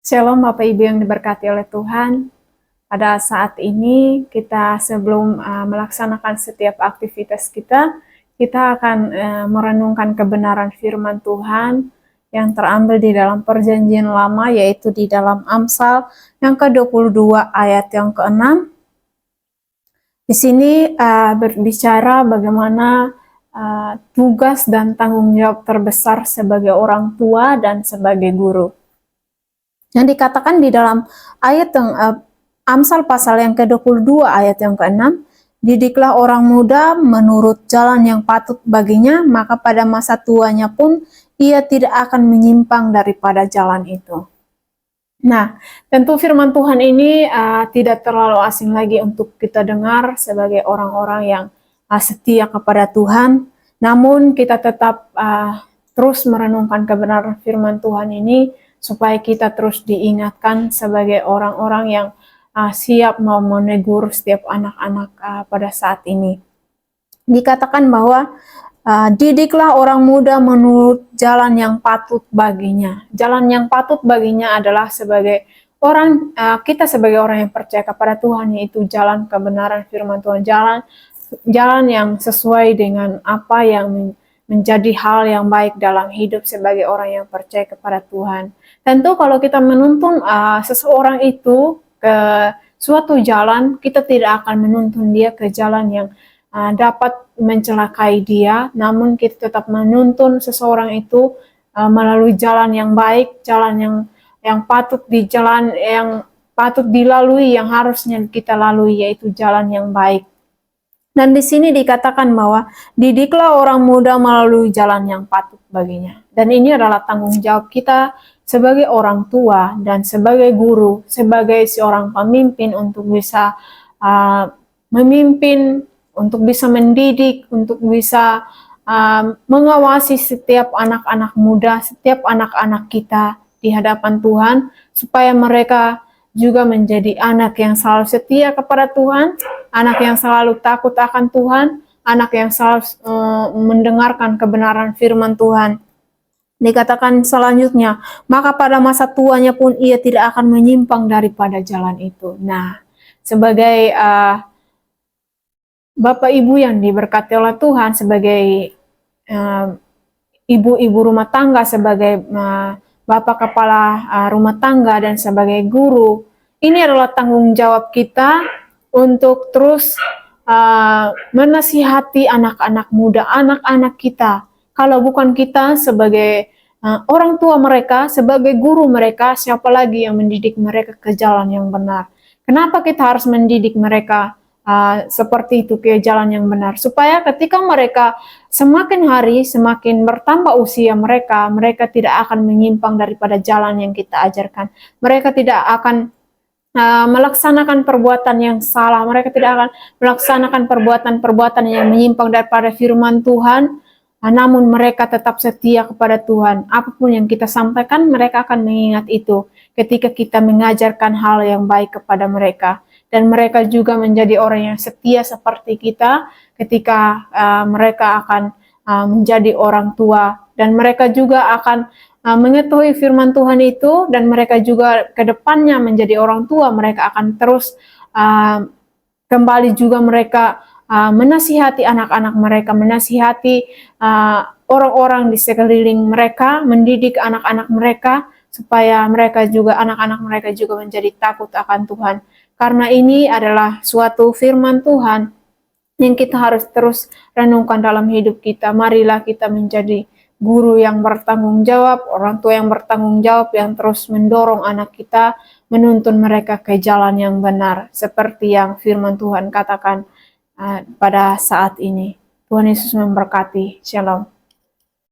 Shalom Bapak Ibu yang diberkati oleh Tuhan. Pada saat ini kita sebelum melaksanakan setiap aktivitas kita akan merenungkan kebenaran firman Tuhan yang terambil di dalam Perjanjian Lama, yaitu di dalam Amsal yang ke-22 ayat yang ke-6. Di sini berbicara bagaimana tugas dan tanggung jawab terbesar sebagai orang tua dan sebagai guru. Yang dikatakan di dalam ayat yang Amsal pasal yang ke-22 ayat yang ke-6, didiklah orang muda menurut jalan yang patut baginya, maka pada masa tuanya pun ia tidak akan menyimpang daripada jalan itu. Nah, tentu firman Tuhan ini tidak terlalu asing lagi untuk kita dengar sebagai orang-orang yang setia kepada Tuhan. Namun kita tetap terus merenungkan kebenaran firman Tuhan ini supaya kita terus diingatkan sebagai orang-orang yang siap mau menegur setiap anak-anak pada saat ini. Dikatakan bahwa didiklah orang muda menurut jalan yang patut baginya. Jalan yang patut baginya adalah sebagai orang, kita sebagai orang yang percaya kepada Tuhan, yaitu jalan kebenaran firman Tuhan, jalan yang sesuai dengan apa yang menjadi hal yang baik dalam hidup sebagai orang yang percaya kepada Tuhan. Tentu kalau kita menuntun seseorang itu ke suatu jalan, kita tidak akan menuntun dia ke jalan yang dapat mencelakai dia, namun kita tetap menuntun seseorang itu melalui jalan yang baik, jalan yang patut yang patut dilalui, yang harusnya kita lalui, yaitu jalan yang baik. Dan di sini dikatakan bahwa didiklah orang muda melalui jalan yang patut baginya. Dan ini adalah tanggung jawab kita sebagai orang tua dan sebagai guru, sebagai seorang pemimpin untuk bisa memimpin, untuk bisa mendidik, untuk bisa mengawasi setiap anak-anak muda, setiap anak-anak kita di hadapan Tuhan, supaya mereka juga menjadi anak yang selalu setia kepada Tuhan, anak yang selalu takut akan Tuhan, anak yang selalu mendengarkan kebenaran firman Tuhan. Dikatakan selanjutnya, maka pada masa tuanya pun ia tidak akan menyimpang daripada jalan itu. Nah, sebagai Bapak Ibu yang diberkati oleh Tuhan, sebagai ibu-ibu rumah tangga, sebagai Bapak kepala rumah tangga, dan sebagai guru, ini adalah tanggung jawab kita untuk terus menasihati anak-anak muda, anak-anak kita. Kalau bukan kita sebagai orang tua mereka, sebagai guru mereka, siapa lagi yang mendidik mereka ke jalan yang benar? Kenapa kita harus mendidik mereka seperti itu ke jalan yang benar? Supaya ketika mereka semakin hari, semakin bertambah usia mereka tidak akan menyimpang daripada jalan yang kita ajarkan. Mereka tidak akan melaksanakan perbuatan yang salah. Mereka tidak akan melaksanakan perbuatan-perbuatan yang menyimpang daripada firman Tuhan. Namun mereka tetap setia kepada Tuhan. Apapun yang kita sampaikan, mereka akan mengingat itu ketika kita mengajarkan hal yang baik kepada mereka. Dan mereka juga menjadi orang yang setia seperti kita ketika mereka akan menjadi orang tua. Dan mereka juga akan mengetahui firman Tuhan itu, dan mereka juga ke depannya menjadi orang tua. Mereka akan terus kembali juga mereka menasihati anak-anak mereka, menasihati orang-orang di sekeliling mereka, mendidik anak-anak mereka, supaya mereka juga, anak-anak mereka juga menjadi takut akan Tuhan. Karena ini adalah suatu firman Tuhan yang kita harus terus renungkan dalam hidup kita. Marilah kita menjadi guru yang bertanggung jawab, orang tua yang bertanggung jawab, yang terus mendorong anak kita, menuntun mereka ke jalan yang benar, seperti yang firman Tuhan katakan pada saat ini. Tuhan Yesus memberkati. Shalom.